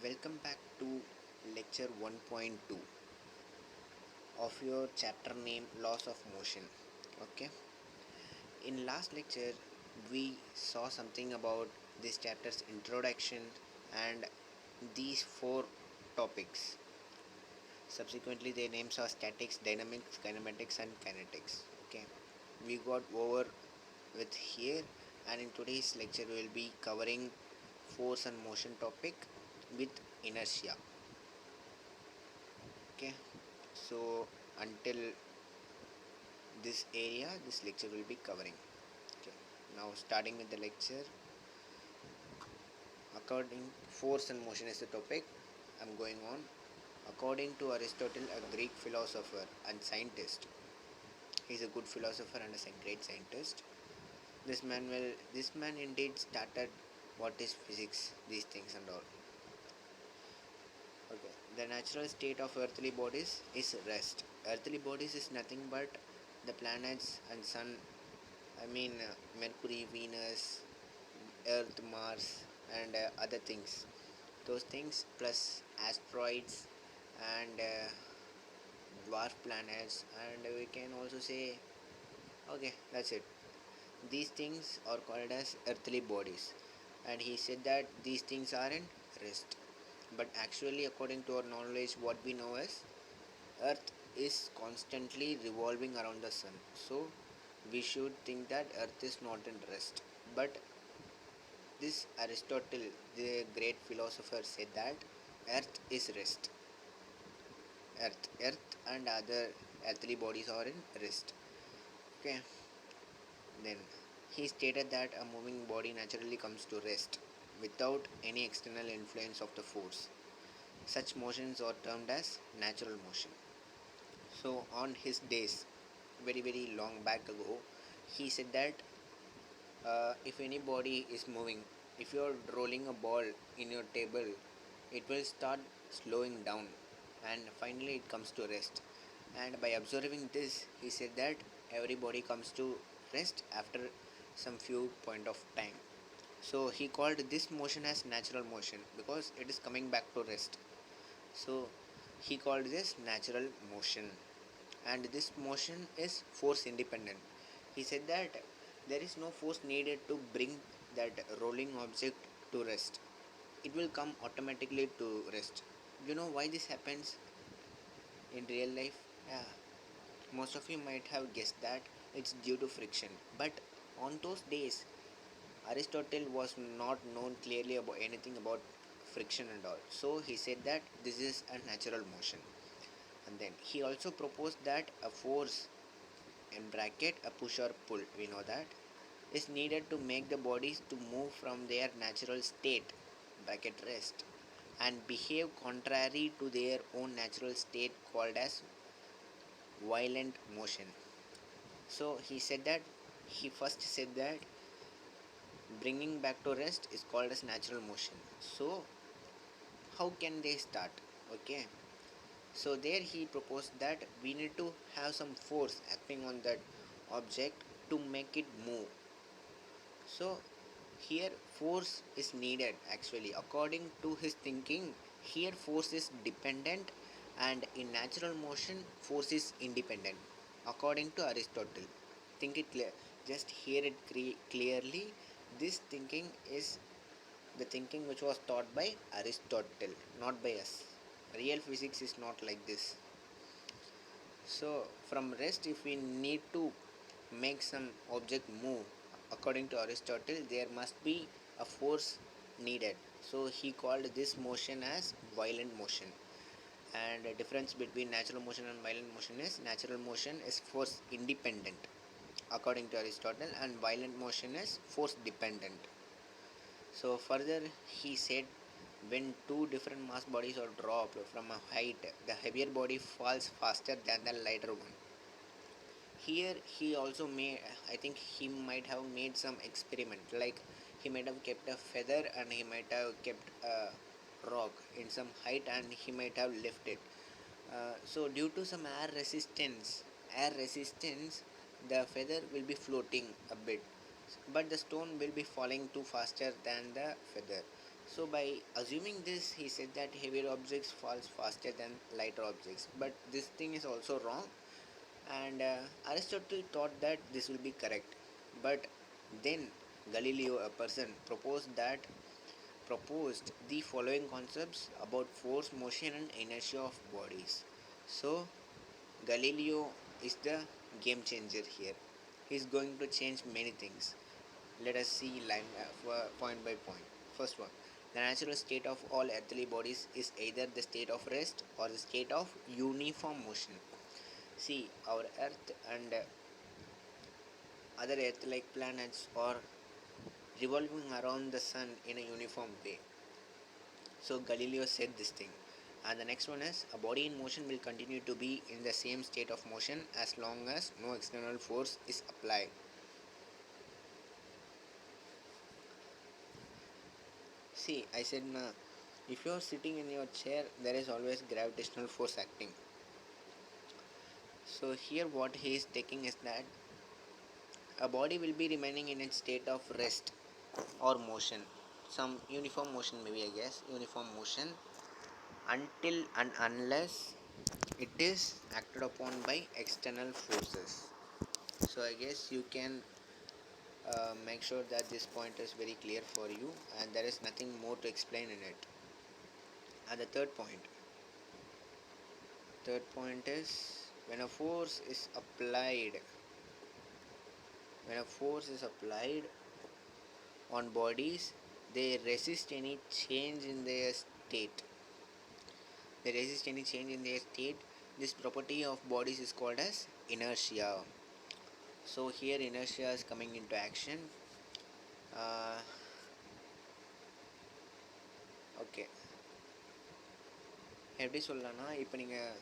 Welcome back to lecture 1.2 of your chapter name Laws of Motion. Okay, in last lecture we saw something about this chapter's introduction and these four topics. Subsequently, their names are statics, dynamics, kinematics, and kinetics. Okay, we got over with here, and in today's lecture we will be covering force and motion topic with inertia. Okay, so until this area this lecture will be covering. Okay, now starting with the lecture, according force and motion is the topic. I'm going on. According to Aristotle, a Greek philosopher and scientist, he's a good philosopher and a great scientist. This man indeed started what is physics, these things and all. Okay, the natural state of earthly bodies is rest. Earthly bodies is nothing but the planets and sun. I mean, Mercury, Venus, Earth, Mars, and other things. Those things plus asteroids and dwarf planets, and we can also say, okay, that's it. These things are called as earthly bodies, and he said that these things are in rest. But actually, according to our knowledge, what we know is Earth is constantly revolving around the sun. So we should think that Earth is not in rest. But this Aristotle, the great philosopher, said that Earth is rest. Earth and other earthly bodies are in rest. Okay. Then he stated that a moving body naturally comes to rest without any external influence of the force. Such motions are termed as natural motion. So on his days, very very long back ago, he said that if any body is moving, if you are rolling a ball in your table, it will start slowing down and finally it comes to rest. And by observing this, he said that everybody comes to rest after some few point of time. So he called this motion as natural motion because it is coming back to rest. So he called this natural motion, and this motion is force independent. He said that there is no force needed to bring that rolling object to rest. It will come automatically to rest. You know why this happens in real life? Yeah, most of you might have guessed that it's due to friction. But on those days, Aristotle was not known clearly about anything about friction and all. So he said that this is a natural motion. And then he also proposed that a force, in bracket a push or pull, we know that, is needed to make the bodies to move from their natural state, bracket rest, and behave contrary to their own natural state called as violent motion. So he said that he first said that bringing back to rest is called as natural motion. So how can they start? Okay, so there he proposed that we need to have some force acting on that object to make it move. So here force is needed actually. According to his thinking, here force is dependent and in natural motion force is independent. According to Aristotle. Think it clear. Just hear it clearly. This thinking is the thinking which was taught by Aristotle, not by us. Real physics is not like this. So, from rest, if we need to make some object move, according to Aristotle, there must be a force needed. So, he called this motion as violent motion. And the difference between natural motion and violent motion is natural motion is force independent, according to Aristotle, and violent motion is force dependent. So, further, he said when two different mass bodies are dropped from a height, the heavier body falls faster than the lighter one. Here he also made, I think he might have made some experiment, like he might have kept a feather and he might have kept a rock in some height and he might have lifted. So due to some air resistance, the feather will be floating a bit, but the stone will be falling too faster than the feather. So by assuming this, he said that heavier objects falls faster than lighter objects. But this thing is also wrong, and Aristotle thought that this will be correct. But then Galileo, a person, proposed the following concepts about force, motion, and inertia of bodies. So Galileo is the game changer here. He is going to change many things. Let us see point by point. First one, the natural state of all earthly bodies is either the state of rest or the state of uniform motion. See, our Earth and other Earth-like planets are revolving around the sun in a uniform way. So Galileo said this thing. And the next one is a body in motion will continue to be in the same state of motion as long as no external force is applied. See, I said if you are sitting in your chair, there is always gravitational force acting. So here what he is taking is that a body will be remaining in its state of rest or motion, some uniform motion, maybe I guess uniform motion, until and unless it is acted upon by external forces. So I guess you can make sure that this point is very clear for you and there is nothing more to explain in it. And the third point is when a force is applied when a force is applied on bodies, they resist any change in their state. This property of bodies is called as inertia. So here inertia is coming into action. uh, okay, எப்படி சொல்லலாம்னா இப்போ நீங்கள்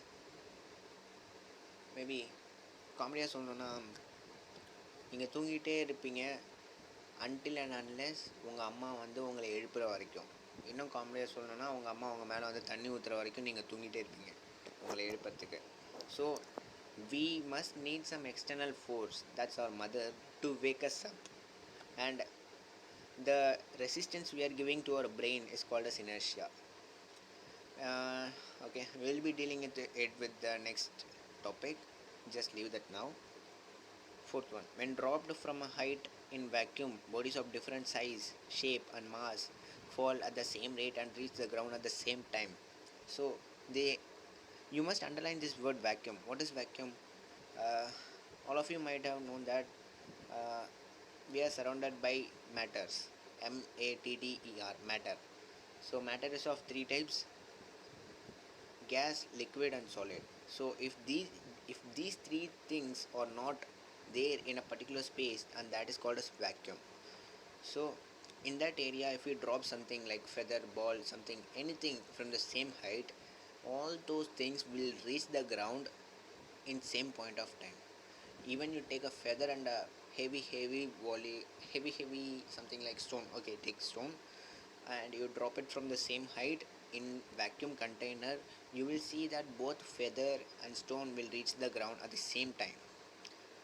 maybe காமெடியாக சொல்லணுன்னா நீங்கள் தூங்கிட்டே இருப்பீங்க until and unless உங்கள் அம்மா வந்து உங்களை எழுப்புகிற வரைக்கும். இன்னும் காமெடியாக சொல்லணுன்னா உங்கள் அம்மா உங்கள் மேலே வந்து தண்ணி ஊற்றுற வரைக்கும் நீங்கள் தூங்கிட்டே இருப்பீங்க உங்களை எழுப்புறதுக்கு. So we must need some external force, that's our mother, to wake us up, and the resistance we are giving to our brain is called as inertia. Okay, we'll be dealing it with the next topic, just leave that now. Fourth one, when dropped from a height in vacuum, bodies of different size, shape, and mass fall at the same rate and reach the ground at the same time. So they you must underline this word vacuum. What is vacuum? uh, all of you might have known that uh, we are surrounded by matters, matter. So matter is of three types: gas, liquid, and solid. So if these three things are not there in a particular space, and that is called as vacuum. So in that area, if you drop something like feather, ball, something, anything from the same height, all those things will reach the ground in same point of time. Even you take a feather and a heavy volley, heavy something like stone, okay, take stone, and you drop it from the same height in vacuum container, you will see that both feather and stone will reach the ground at the same time.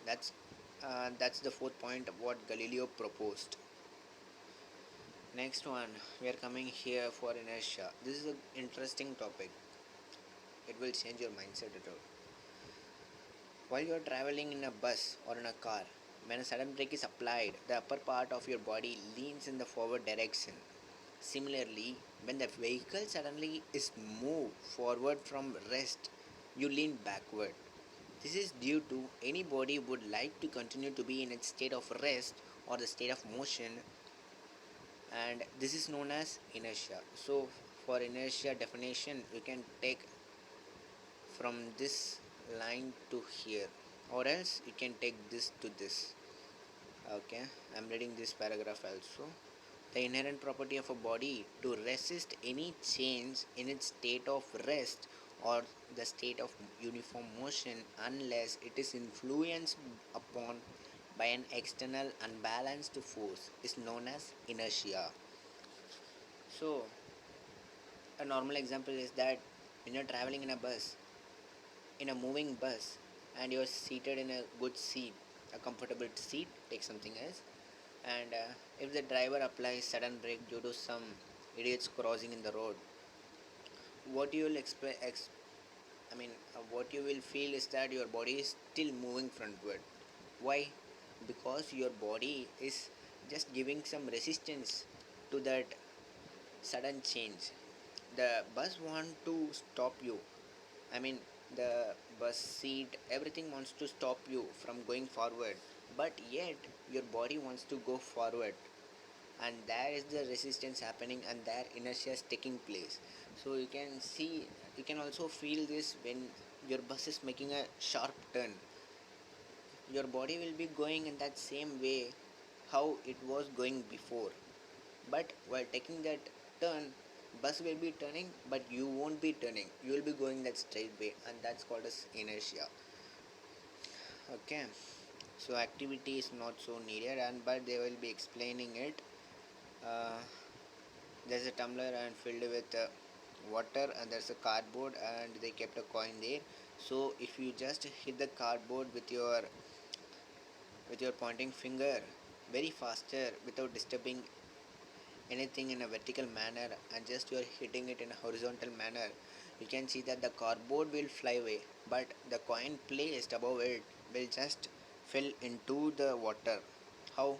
That's the fourth point of what Galileo proposed. Next one, we are coming here for inertia. This is an interesting topic. It will change your mindset at all. While you are traveling in a bus or in a car, when a sudden brake is applied, the upper part of your body leans in the forward direction. Similarly, when the vehicle suddenly is moved forward from rest, you lean backward. This is due to any body would like to continue to be in its state of rest or the state of motion, and this is known as inertia. So for inertia definition, you can take from this line to here, or else you can take this to this. Okay, I'm reading this paragraph also. The inherent property of a body to resist any change in its state of rest or the state of uniform motion unless it is influenced upon by an external unbalanced force is known as inertia. So a normal example is that when you're traveling in a bus, in a moving bus, and you're seated in a good seat, a comfortable seat, take something else, and if the driver applies sudden brake due to some idiots crossing in the road. What you will what you will feel is that your body is still moving frontward. Why? Because your body is just giving some resistance to that sudden change. The bus want to stop you. I mean, the bus seat, everything wants to stop you from going forward, but yet your body wants to go forward, and there is the resistance happening, and there inertia is taking place. So you can see, you can also feel this when your bus is making a sharp turn. Your body will be going in that same way how it was going before, but while taking that turn, bus will be turning, but you won't be turning, you will be going that straight way, and that's called as inertia. Okay, so activity is not so needed, and but they will be explaining it. uh, there's a tumbler and filled with water, and there's a cardboard, and they kept a coin there. So if you just hit the cardboard with your pointing finger very faster without disturbing anything in a vertical manner, and just you are hitting it in a horizontal manner, you can see that the cardboard will fly away, but the coin placed above it will just fill into the water. How?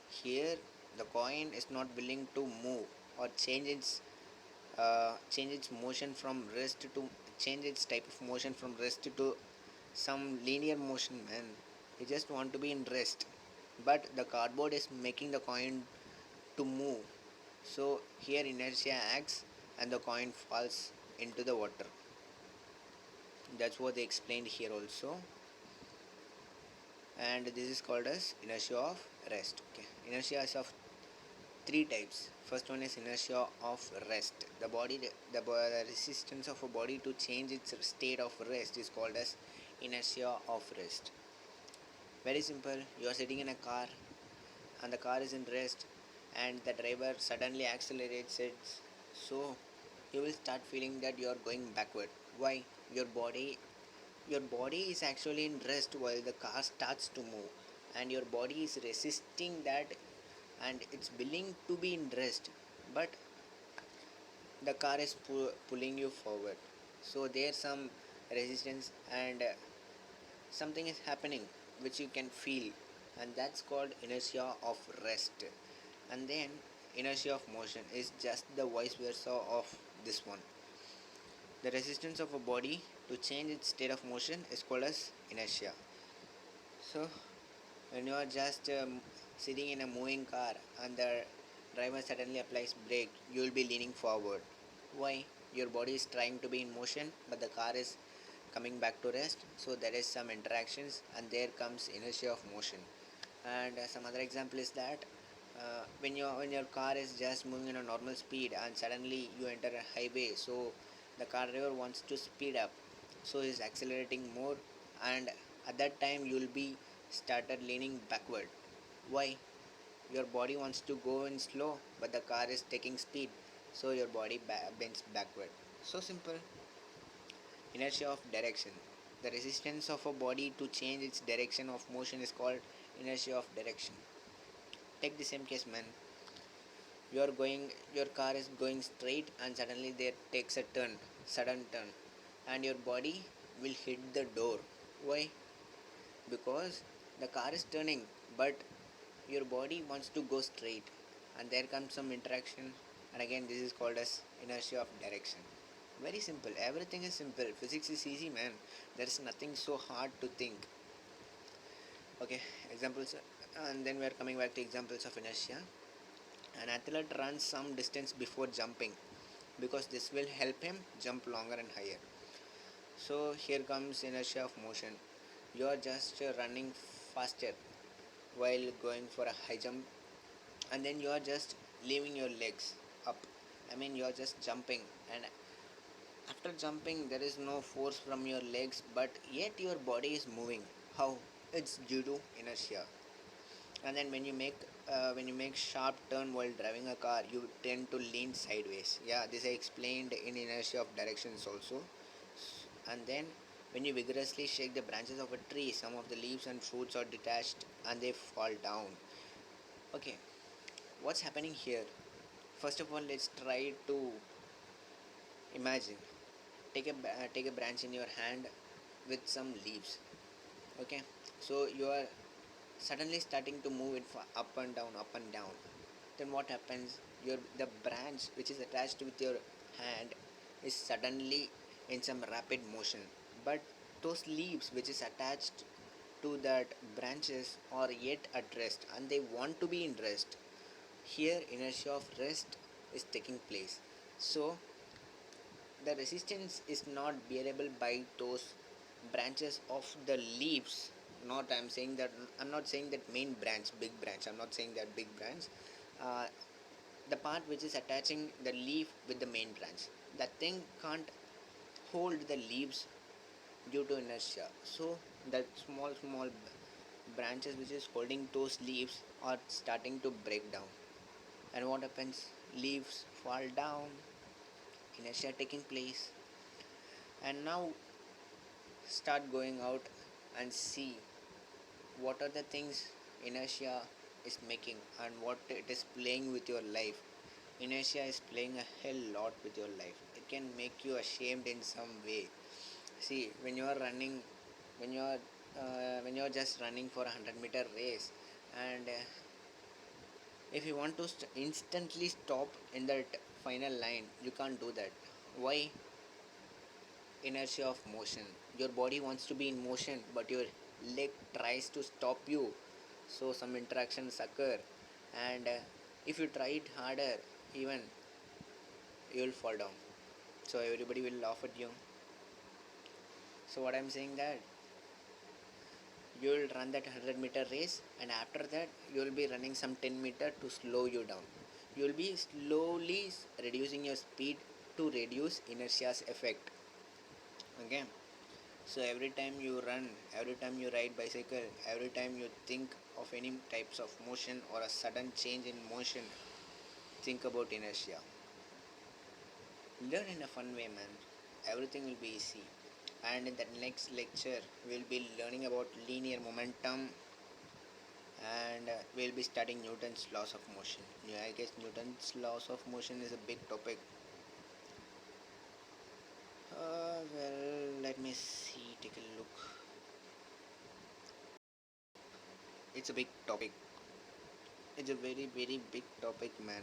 Here the coin is not willing to move or change its motion from rest to change its type of motion from rest to some linear motion, man. You just want to be in rest, but the cardboard is making the coin to move. So here inertia acts and the coin falls into the water. That's what they explained here also. And this is called as inertia of rest. Okay, inertia is of three types. First one is inertia of rest. The resistance of a body to change its state of rest is called as inertia of rest. Very simple. You are sitting in a car and the car is in rest, and the driver suddenly accelerates it, so you will start feeling that you are going backward. Why? Your body is actually in rest while the car starts to move, and your body is resisting that, and it's willing to be in rest, but the car is pulling you forward. So there's some resistance, and something is happening which you can feel, and that's called inertia of rest. And then inertia of motion is just the vice versa of this one. The resistance of a body to change its state of motion is called as inertia. So when you are just sitting in a moving car and the driver suddenly applies brake, you will be leaning forward. Why? Your body is trying to be in motion, but the car is coming back to rest, so there is some interactions, and there comes inertia of motion. And some other example is that when your car is just moving in a normal speed and suddenly you enter a highway, so the car driver wants to speed up, so he's accelerating more, and at that time you will be started leaning backward. Why? Your body wants to go in slow, but the car is taking speed, so your body bends backward. So simple. Inertia of direction. The resistance of a body to change its direction of motion is called inertia of direction. Take the same case, man. Your car is going straight, and suddenly there takes a turn, sudden turn, and your body will hit the door. Why? Because the car is turning, but your body wants to go straight, and there comes some interaction, and again this is called as inertia of direction. Very simple. Everything is simple. Physics is easy, man. There is nothing so hard to think. Okay, examples, and then we are coming back to examples of inertia. An athlete runs some distance before jumping because this will help him jump longer and higher. So here comes inertia of motion. You are just running faster while going for a high jump, and then you are just leaving your legs up. I mean, you are just jumping, and after jumping, there is no force from your legs, but yet your body is moving. How? It's due to inertia. And then when you make sharp turn while driving a car, you tend to lean sideways. Yeah, this I explained in inertia of directions also. And then when you vigorously shake the branches of a tree, some of the leaves and fruits are detached and they fall down. Okay, what's happening here? First of all, let's try to imagine. Take a branch in your hand with some leaves. Okay, so you are suddenly starting to move it up and down, up and down. Then what happens? Your the branch which is attached with your hand is suddenly in some rapid motion, but those leaves which is attached to that branches are yet at rest and they want to be in rest. Here inertia of rest is taking place. So the resistance is not bearable by those branches of the leaves. Not I'm not saying that main branch, big branch, I'm not saying that big branch. uh, the part which is attaching the leaf with the main branch, that thing can't hold the leaves due to inertia. So that small branches which is holding those leaves are starting to break down. And what happens? Leaves fall down, inertia taking place. And now start going out and see what are the things inertia is making and what it is playing with your life. Inertia is playing a hell lot with your life. It can make you ashamed in some way. See, when you are running, when you are just running for a 100-meter race, and if you want to instantly stop in that final line, you can't do that. Why? Inertia of motion. Your body wants to be in motion, but your leg tries to stop you. So some interactions occur, and if you try it harder, even you will fall down. So everybody will laugh at you. So what I'm saying that you will run that 100-meter race, and after that you will be running some 10-meter to slow you down. You will be slowly reducing your speed to reduce inertia's effect. Okay. So every time you run, every time you ride bicycle, every time you think of any types of motion or a sudden change in motion, think about inertia. Learn in a fun way, man. Everything will be easy. And in the next lecture, we'll be learning about linear momentum, and we'll be studying Newton's laws of motion. Yeah, I guess Newton's laws of motion is a big topic. Well, let me see, take a look. It's a big topic. It's a very, very big topic, man.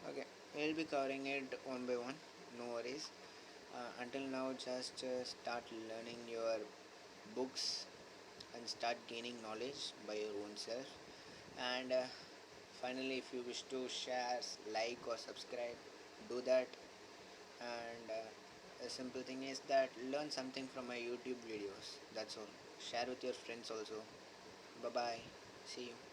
Okay, we'll be covering it one by one. No worries. Until now, just start learning your books and start gaining knowledge by your own self. And finally, if you wish to share, like, or subscribe, do that. And the simple thing is that learn something from my YouTube videos. That's all. Share with your friends also. Bye bye. See you.